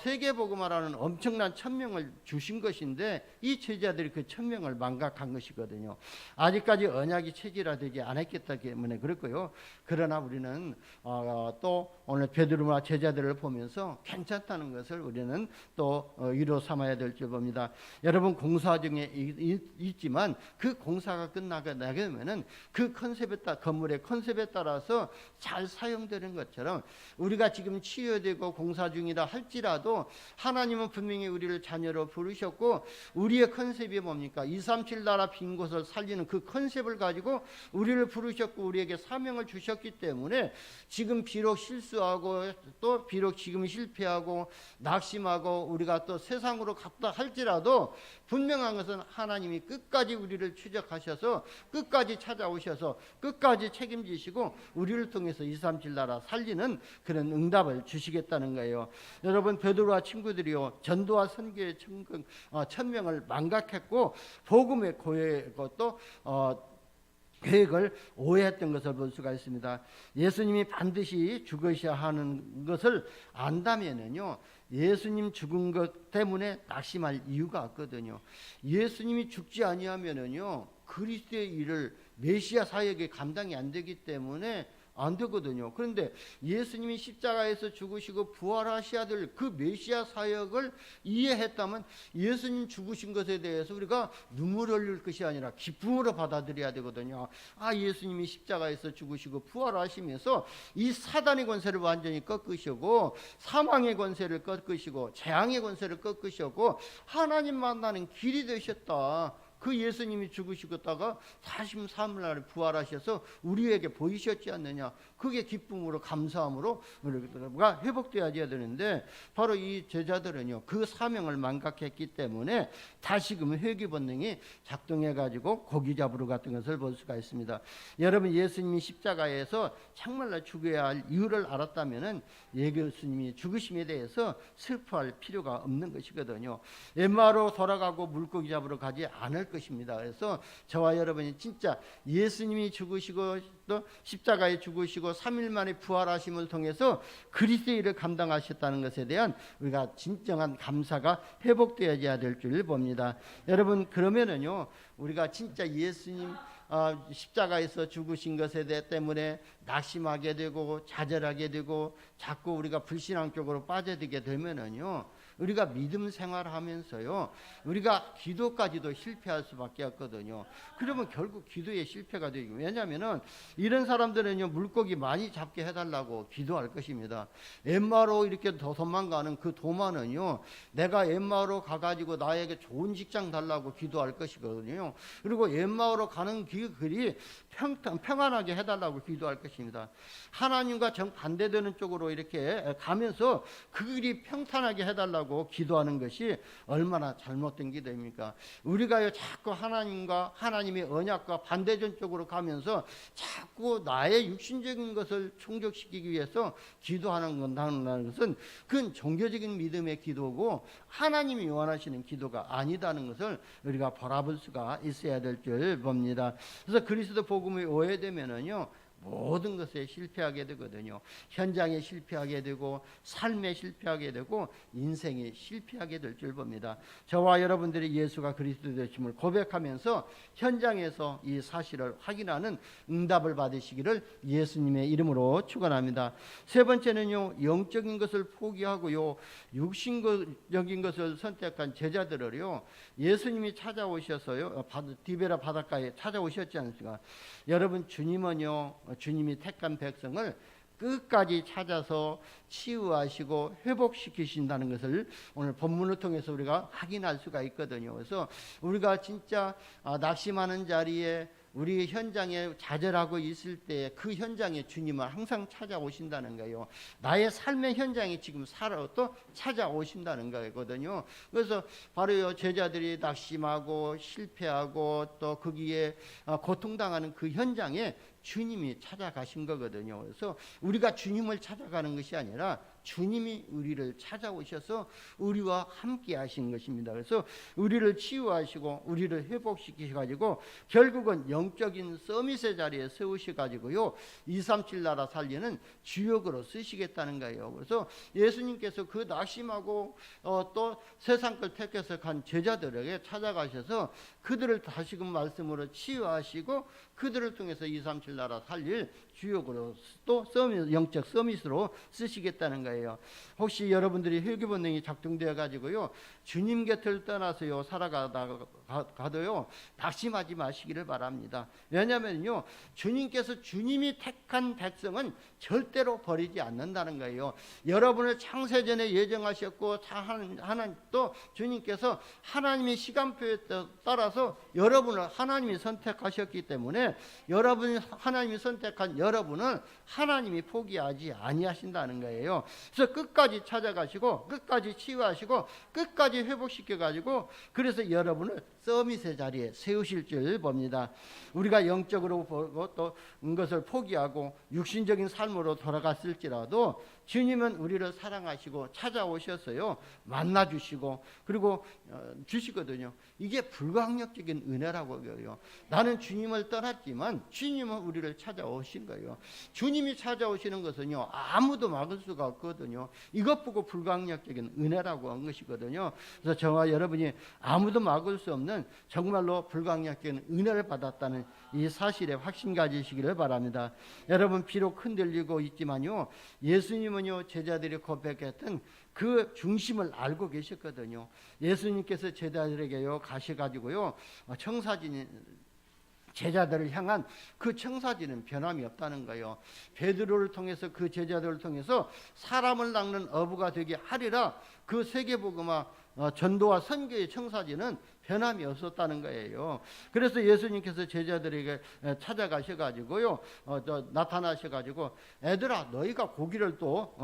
세계복음화라는 엄청난 천명을 주신 것인데, 이 제자들이 그 천명을 망각한 것이거든요. 아직까지 언약이 체질화되지 않았기 때문에 그렇고요. 그러나 우리는 또 오늘 베드로와 제자들을 보면서 괜찮다는 것을 우리는 또 위로 삼아야 될 줄 봅니다. 여러분, 공사 중에 있지만 그 공사가 끝나게 되면은 그 건물의 컨셉에 따라서 잘 사용되는 것처럼, 우리가 지금 치유되고 공사 중이라 할지라도 하나님은 분명히 우리를 자녀로 부르셨고, 우리의 컨셉이 뭡니까? 237 나라 빈 곳을 살리는 그 컨셉을 가지고 우리를 부르셨고 우리에게 사명을 주셨기 때문에, 지금 비록 실수하고 또 비록 지금 실패하고 낙심하고 우리가 또 세상으로 갔다 할지라도 분명한 것은 하나님이 끝까지 우리를 추적하셔서 끝까지 찾아오셔서 끝까지 책임지시고 우리를 통해서 237 나라 살리는 그런 응답을 주시겠다는 거예요. 여러분, 베드로와 친구들이요, 전도와 선교의 천명을 망각했고 복음의 고해고 또 계획을 오해했던 것을 볼 수가 있습니다. 예수님이 반드시 죽으셔야 하는 것을 안다면은요, 예수님 죽은 것 때문에 낙심할 이유가 없거든요. 예수님이 죽지 아니하면은요, 그리스도의 일을 메시아 사역에 감당이 안 되기 때문에 안 되거든요. 그런데 예수님이 십자가에서 죽으시고 부활하셔야 될 그 메시아 사역을 이해했다면 예수님 죽으신 것에 대해서 우리가 눈물을 흘릴 것이 아니라 기쁨으로 받아들여야 되거든요. 아, 예수님이 십자가에서 죽으시고 부활하시면서 이 사단의 권세를 완전히 꺾으시고 사망의 권세를 꺾으시고 재앙의 권세를 꺾으시고 하나님 만나는 길이 되셨다. 그 예수님이 죽으시다가 43일 날에 부활하셔서 우리에게 보이셨지 않느냐. 그게 기쁨으로 감사함으로 우리가 회복되어야 되는데, 바로 이 제자들은요, 그 사명을 망각했기 때문에 다시금 회귀 본능이 작동해가지고 고기 잡으러 갔던 것을 볼 수가 있습니다. 여러분, 예수님이 십자가에서 정말로 죽어야 할 이유를 알았다면은 예수님이 죽으심에 대해서 슬퍼할 필요가 없는 것이거든요. 엠마오로 돌아가고 물고기 잡으러 가지 않을 것입니다. 그래서 저와 여러분이 진짜 예수님이 죽으시고 또 십자가에 죽으시고 3일 만에 부활하심을 통해서 그리스도의 일을 감당하셨다는 것에 대한 우리가 진정한 감사가 회복되어야 될 줄 봅니다. 여러분, 그러면은요, 우리가 진짜 예수님 십자가에서 죽으신 것에 때문에 낙심하게 되고 좌절하게 되고 자꾸 우리가 불신앙 쪽으로 빠져들게 되면은요, 우리가 믿음 생활하면서요, 우리가 기도까지도 실패할 수밖에 없거든요. 그러면 결국 기도에 실패가 되고, 왜냐하면은 이런 사람들은요, 물고기 많이 잡게 해달라고 기도할 것입니다. 엠마오로 이렇게 더 도망가는 그 도마는요, 내가 엠마오로 가가지고 나에게 좋은 직장 달라고 기도할 것이거든요. 그리고 엠마오로 가는 길이 평안하게 해달라고 기도할 것입니다. 하나님과 정반대되는 쪽으로 이렇게 가면서 그 길이 평탄하게 해달라고 기도하는 것이 얼마나 잘못된 기도입니까? 우리가요, 자꾸 하나님과 하나님의 언약과 반대전 쪽으로 가면서 자꾸 나의 육신적인 것을 충족시키기 위해서 기도하는 것은 그건 종교적인 믿음의 기도고 하나님이 원하시는 기도가 아니다는 것을 우리가 바라볼 수가 있어야 될 줄 봅니다. 그래서 그리스도 복음이 오해되면은요, 모든 것에 실패하게 되거든요. 현장에 실패하게 되고 삶에 실패하게 되고 인생에 실패하게 될 줄 봅니다. 저와 여러분들이 예수가 그리스도 되심을 고백하면서 현장에서 이 사실을 확인하는 응답을 받으시기를 예수님의 이름으로 축원합니다. 세 번째는요, 영적인 것을 포기하고요, 육신적인 것을 선택한 제자들을요, 예수님이 찾아오셔서요, 디베라 바닷가에 찾아오셨지 않습니까? 여러분, 주님이 택한 백성을 끝까지 찾아서 치유하시고 회복시키신다는 것을 오늘 본문을 통해서 우리가 확인할 수가 있거든요. 그래서 우리가 진짜 낙심하는 자리에 우리 현장에 좌절하고 있을 때 그 현장에 주님은 항상 찾아오신다는 거예요. 나의 삶의 현장에 지금 살아 또 찾아오신다는 거거든요. 그래서 바로 제자들이 낙심하고 실패하고 또 거기에 고통당하는 그 현장에 주님이 찾아가신 거거든요. 그래서 우리가 주님을 찾아가는 것이 아니라 주님이 우리를 찾아오셔서 우리와 함께 하신 것입니다. 그래서 우리를 치유하시고 우리를 회복시키셔가지고 결국은 영적인 서밋의 자리에 세우셔가지고요, 237 나라 살리는 주역으로 쓰시겠다는 거예요. 그래서 예수님께서 그 낙심하고 또 세상 걸 택해서 간 제자들에게 찾아가셔서 그들을 다시금 말씀으로 치유하시고 그들을 통해서 237 나라 살릴 주역으로 또 영적 서밋으로 쓰시겠다는 거예요. 혹시 여러분들이 회개 본능이 작동되어 가지고요, 주님 곁을 떠나서요 살아가다가도요 낙심하지 마시기를 바랍니다. 왜냐하면요, 주님이 택한 백성은 절대로 버리지 않는다는 거예요. 여러분을 창세전에 예정하셨고 하나님 또 주님께서 하나님의 시간표에 따라서 여러분을 하나님이 선택하셨기 때문에 여러분이 하나님이 선택한 여러분은 하나님이 포기하지 아니하신다는 거예요. 그래서 끝까지 찾아가시고 끝까지 치유하시고 끝까지 회복시켜 가지고 그래서 여러분을 서밋의 자리에 세우실 줄 봅니다. 우리가 영적으로 보고 또 것을 포기하고 육신적인 삶으로 돌아갔을지라도 주님은 우리를 사랑하시고 찾아오셨어요. 만나주시고 그리고 주시거든요. 이게 불가항력적인 은혜라고 해요. 나는 주님을 떠났지만 주님은 우리를 찾아오신 거예요. 주님이 찾아오시는 것은요, 아무도 막을 수가 없거든요. 이것 보고 불가항력적인 은혜라고 한 것이거든요. 그래서 저와 여러분이 아무도 막을 수 없는 정말로 불가항력적인 은혜를 받았다는 이 사실에 확신 가지시기를 바랍니다. 여러분, 비록 흔들리고 있지만요, 예수님은요, 제자들이 고백했던 그 중심을 알고 계셨거든요. 예수님께서 제자들에게요 가셔가지고요 청사진, 제자들을 향한 그 청사진은 변함이 없다는 거예요. 베드로를 통해서, 그 제자들을 통해서 사람을 낚는 어부가 되게 하리라, 그 세계복음화 전도와 선교의 청사진은 변함이 없었다는 거예요. 그래서 예수님께서 제자들에게 찾아가셔가지고요, 나타나셔가지고, 애들아, 너희가 고기를 또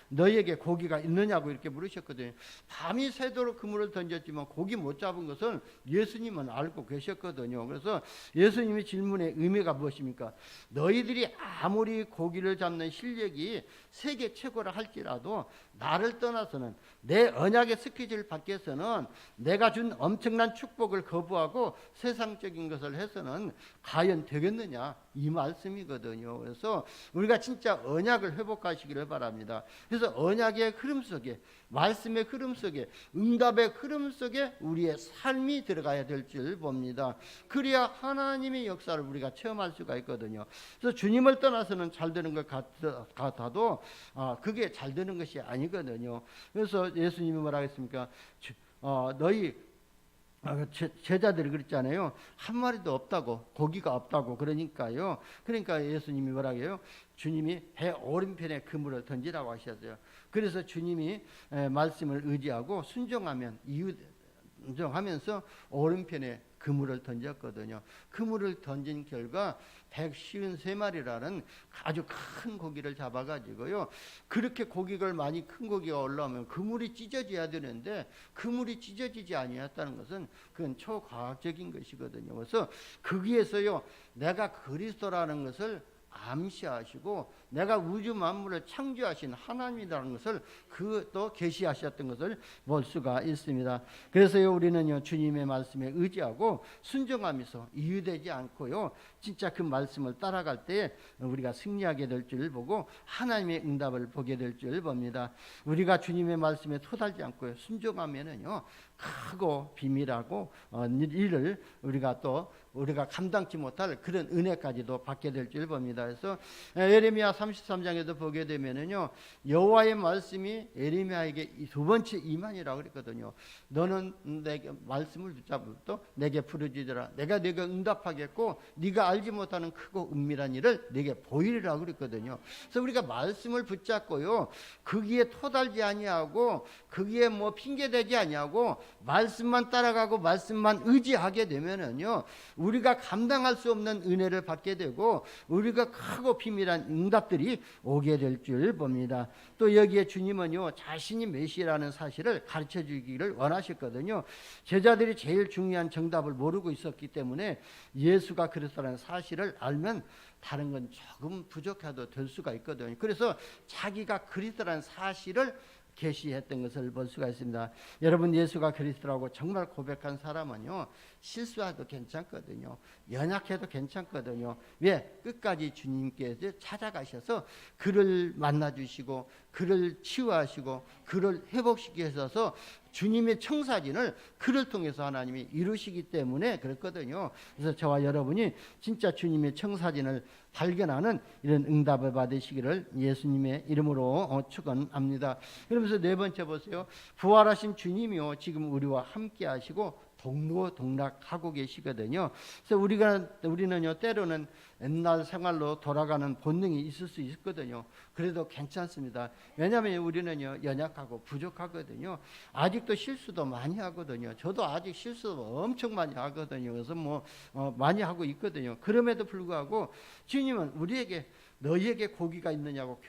너희에게 고기가 있느냐고 이렇게 물으셨거든요. 밤이 새도록 그물을 던졌지만 고기 못 잡은 것을 예수님은 알고 계셨거든요. 그래서 예수님의 질문의 의미가 무엇입니까? 너희들이 아무리 고기를 잡는 실력이 세계 최고라 할지라도 나를 떠나서는, 내 언약의 스케줄 밖에서는 내가 준 엄청난 축복을 거부하고 세상적인 것을 해서는 과연 되겠느냐, 이 말씀이거든요. 그래서 우리가 진짜 언약을 회복하시기를 바랍니다. 그래서 언약의 흐름 속에, 말씀의 흐름 속에, 응답의 흐름 속에 우리의 삶이 들어가야 될 줄 봅니다. 그래야 하나님의 역사를 우리가 체험할 수가 있거든요. 그래서 주님을 떠나서는 잘 되는 것 같아도 그게 잘 되는 것이 아니거든요. 그래서 예수님이 뭐라 했습니까? 너희 제자들이 그랬잖아요. 한 마리도 없다고, 고기가 없다고. 그러니까 예수님이 뭐라고 해요? 주님이 배 오른편에 그물을 던지라고 하셨어요. 그래서 주님이 말씀을 의지하고 순종하면서 오른편에 그물을 던졌거든요. 그물을 던진 결과 153마리라는 아주 큰 고기를 잡아가지고요, 그렇게 고기가 많이 큰 고기가 올라오면 그물이 찢어져야 되는데 그물이 찢어지지 아니었다는 것은 그건 초과학적인 것이거든요. 그래서 거기에서요, 내가 그리스도라는 것을 암시하시고 내가 우주 만물을 창조하신 하나님이라는 것을 또 계시하셨던 것을 볼 수가 있습니다. 그래서요, 우리는요, 주님의 말씀에 의지하고 순종하면서 이유되지 않고요, 진짜 그 말씀을 따라갈 때 우리가 승리하게 될 줄 보고 하나님의 응답을 보게 될 줄 봅니다. 우리가 주님의 말씀에 토달지 않고요, 순종하면은요, 크고 비밀하고 일을 우리가 감당치 못할 그런 은혜까지도 받게 될 줄 봅니다. 그래서 예레미야 33장에도 보게 되면은요, 여호와의 말씀이 예레미야에게 두 번째 임한이라고 그랬거든요. 너는 내게 말씀을 붙잡고 내게 부르짖으라. 내가 응답하겠고 네가 알지 못하는 크고 은밀한 일을 내게 보이리라고 그랬거든요. 그래서 우리가 말씀을 붙잡고요, 거기에 토달지 아니하고 거기에 뭐 핑계 대지 아니하고 말씀만 따라가고 말씀만 의지하게 되면은요, 우리가 감당할 수 없는 은혜를 받게 되고 우리가 크고 비밀한 응답들이 오게 될 줄 봅니다. 또 여기에 주님은요, 자신이 메시아라는 사실을 가르쳐 주기를 원하셨거든요. 제자들이 제일 중요한 정답을 모르고 있었기 때문에 예수가 그리스도라는 사실을 알면 다른 건 조금 부족해도 될 수가 있거든요. 그래서 자기가 그리스도라는 사실을 계시했던 것을 볼 수가 있습니다. 여러분, 예수가 그리스도라고 정말 고백한 사람은요, 실수해도 괜찮거든요. 연약해도 괜찮거든요. 왜? 끝까지 주님께서 찾아가셔서 그를 만나주시고 그를 치유하시고 그를 회복시키셔서 주님의 청사진을 그를 통해서 하나님이 이루시기 때문에 그렇거든요. 그래서 저와 여러분이 진짜 주님의 청사진을 발견하는 이런 응답을 받으시기를 예수님의 이름으로 축원합니다. 그러면서 네 번째 보세요. 부활하신 주님이요, 지금 우리와 함께 하시고 동고동락하고 계시거든요. 그래서 우리는요, 때로는 옛날 생활로 돌아가는 본능이 있을 수 있거든요. 그래도 괜찮습니다. 왜냐하면 우리는요, 연약하고 부족하거든요. 아직도 실수도 많이 하거든요. 저도 아직 실수도 엄청 많이 하거든요. 그래서 많이 하고 있거든요. 그럼에도 불구하고 주님은 우리에게 너희에게 고기가 있느냐고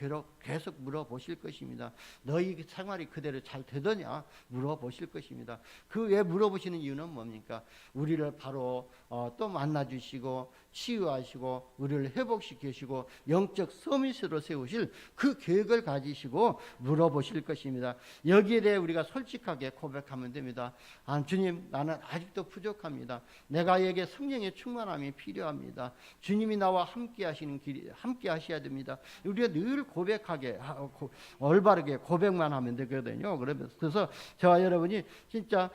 계속 물어보실 것입니다. 너희 생활이 그대로 잘 되더냐 물어보실 것입니다. 그 왜 물어보시는 이유는 뭡니까? 우리를 바로 또 만나주시고 치유하시고 우리를 회복시키시고 영적 서밋으로 세우실 그 계획을 가지시고 물어보실 것입니다. 여기에 대해 우리가 솔직하게 고백하면 됩니다. 주님, 나는 아직도 부족합니다. 내가에게 성령의 충만함이 필요합니다. 주님이 나와 함께 하시는 길이 함께 하셔야 됩니다. 우리가 늘 고백하게 올바르게 고백만 하면 되거든요. 그래서 저와 여러분이 진짜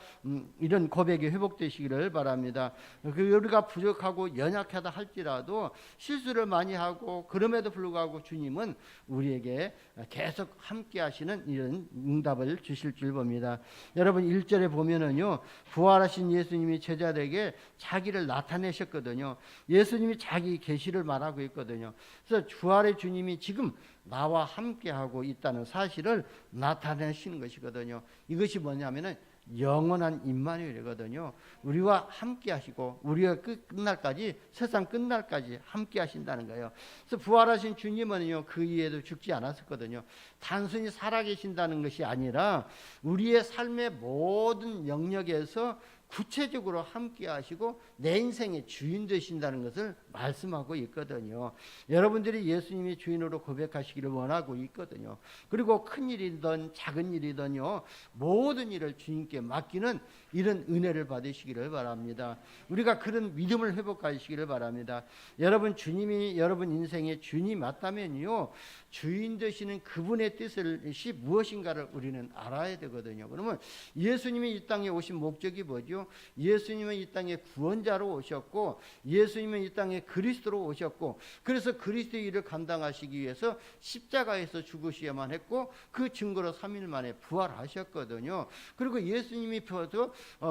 이런 고백이 회복되시기를 바랍니다. 우리가 부족하고 연약하다 할지라도 실수를 많이 하고 그럼에도 불구하고 주님은 우리에게 계속 함께 하시는 이런 응답을 주실 줄 봅니다. 여러분 1절에 보면은요, 부활하신 예수님이 제자들에게 자기를 나타내셨거든요. 예수님이 자기 계시를 말하고 있거든요. 그래서 부활의 주님이 지금 나와 함께 하고 있다는 사실을 나타내시는 것이거든요. 이것이 뭐냐면은 영원한 임마누엘이거든요. 우리와 함께 하시고 우리가 끝날까지, 세상 끝날까지 함께 하신다는 거예요. 그래서 부활하신 주님은요, 그 이후에도 죽지 않았었거든요. 단순히 살아계신다는 것이 아니라 우리의 삶의 모든 영역에서 구체적으로 함께 하시고 내 인생의 주인 되신다는 것을 말씀하고 있거든요. 여러분들이 예수님이 주인으로 고백하시기를 원하고 있거든요. 그리고 큰 일이든 작은 일이든요, 모든 일을 주님께 맡기는 이런 은혜를 받으시기를 바랍니다. 우리가 그런 믿음을 회복하시기를 바랍니다. 여러분, 주님이 여러분 인생의 주인이 맞다면요, 주인 되시는 그분의 뜻이 무엇인가를 우리는 알아야 되거든요. 그러면 예수님이 이 땅에 오신 목적이 뭐죠? 예수님은 이 땅에 구원자로 오셨고, 예수님은 이 땅에 그리스도로 오셨고, 그래서 그리스도의 일을 감당하시기 위해서 십자가에서 죽으셔야만 했고, 그 증거로 3일 만에 부활하셨거든요. 그리고 예수님이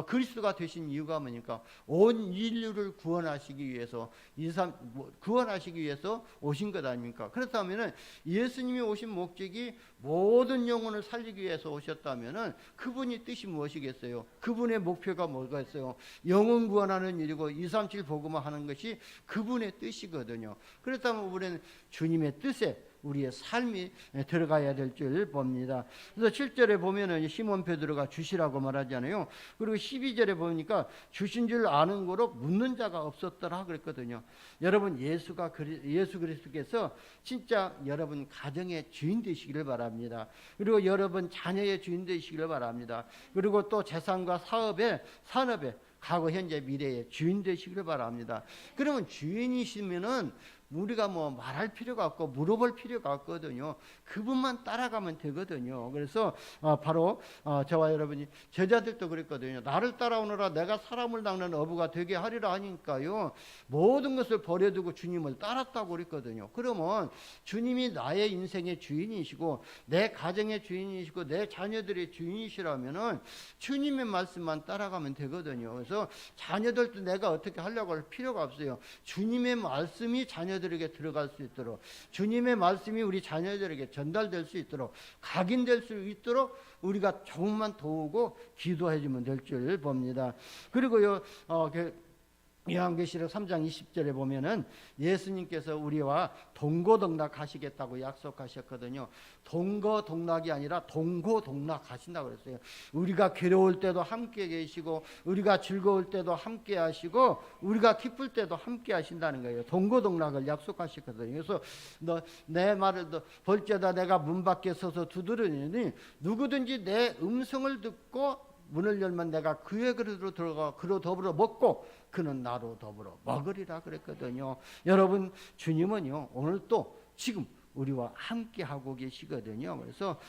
그리스도가 되신 이유가 뭐니까? 온 인류를 구원하시기 위해서, 구원하시기 위해서 오신 것 아닙니까? 그렇다면 예수님이 오신 목적이 모든 영혼을 살리기 위해서 오셨다면 그분이 뜻이 무엇이겠어요? 그분의 목표가 뭐겠어요? 영혼 구원하는 일이고 237 복음화하는 것이 그분의 뜻이거든요. 그렇다면 우리는 주님의 뜻에 우리의 삶이 들어가야 될 줄 봅니다. 그래서 7절에 보면은 시몬 베드로가 주시라고 말하잖아요. 그리고 12절에 보니까 주신 줄 아는 거로 묻는 자가 없었더라 그랬거든요. 여러분, 예수 그리스도께서 진짜 여러분 가정의 주인 되시기를 바랍니다. 그리고 여러분 자녀의 주인 되시기를 바랍니다. 그리고 또 재산과 산업에 과거, 현재, 미래의 주인 되시기를 바랍니다. 그러면 주인이시면은 우리가 뭐 말할 필요가 없고 물어볼 필요가 없거든요. 그분만 따라가면 되거든요. 그래서 바로 저와 여러분이, 제자들도 그랬거든요. 나를 따라오너라 내가 사람을 닦는 어부가 되게 하리라 하니까요, 모든 것을 버려두고 주님을 따랐다고 그랬거든요. 그러면 주님이 나의 인생의 주인이시고 내 가정의 주인이시고 내 자녀들의 주인이시라면은 주님의 말씀만 따라가면 되거든요. 그래서 자녀들도 내가 어떻게 하려고 할 필요가 없어요. 주님의 말씀이 자녀들에게 들어갈 수 있도록, 주님의 말씀이 우리 자녀들에게 전달될 수 있도록, 각인될 수 있도록 우리가 조금만 도우고 기도해주면 될 줄 봅니다. 그리고요, 요한계시록 3장 20절에 보면은 예수님께서 우리와 동고동락 하시겠다고 약속하셨거든요. 동거동락이 아니라 동고동락 하신다고 그랬어요. 우리가 괴로울 때도 함께 계시고, 우리가 즐거울 때도 함께 하시고, 우리가 기쁠 때도 함께 하신다는 거예요. 동고동락을 약속하셨거든요. 그래서 내 말을 볼지어다 내가 문 밖에 서서 두드리니 누구든지 내 음성을 듣고 문을 열면 내가 그의 그릇으로 들어가 그로 더불어 먹고 그는 나로 더불어 먹으리라 그랬거든요. 여러분, 주님은요 오늘 또 지금 우리와 함께 하고 계시거든요. 그래서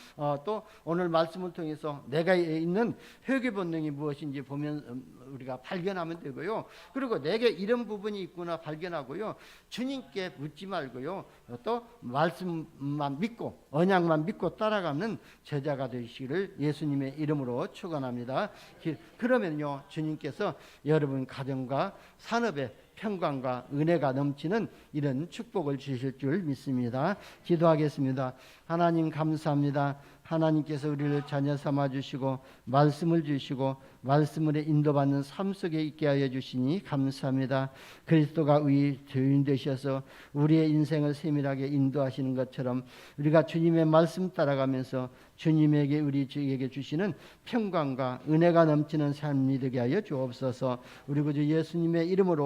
또 오늘 말씀을 통해서 내가 있는 회개 본능이 무엇인지 보면 우리가 발견하면 되고요. 그리고 내게 이런 부분이 있구나 발견하고요. 주님께 묻지 말고요. 또 말씀만 믿고 언약만 믿고 따라가는 제자가 되시기를 예수님의 이름으로 축원합니다. 그러면요 주님께서 여러분 가정과 산업에 평강과 은혜가 넘치는 이런 축복을 주실 줄 믿습니다. 기도하겠습니다. 하나님 감사합니다. 하나님께서 우리를 자녀 삼아 주시고 말씀을 주시고 말씀으로 인도받는 삶 속에 있게 하여 주시니 감사합니다. 그리스도가 우리 주인 되셔서 우리의 인생을 세밀하게 인도하시는 것처럼 우리가 주님의 말씀 따라가면서 주님에게 우리에게 주시는 평강과 은혜가 넘치는 삶이 되게 하여 주옵소서. 우리 구주 예수님의 이름으로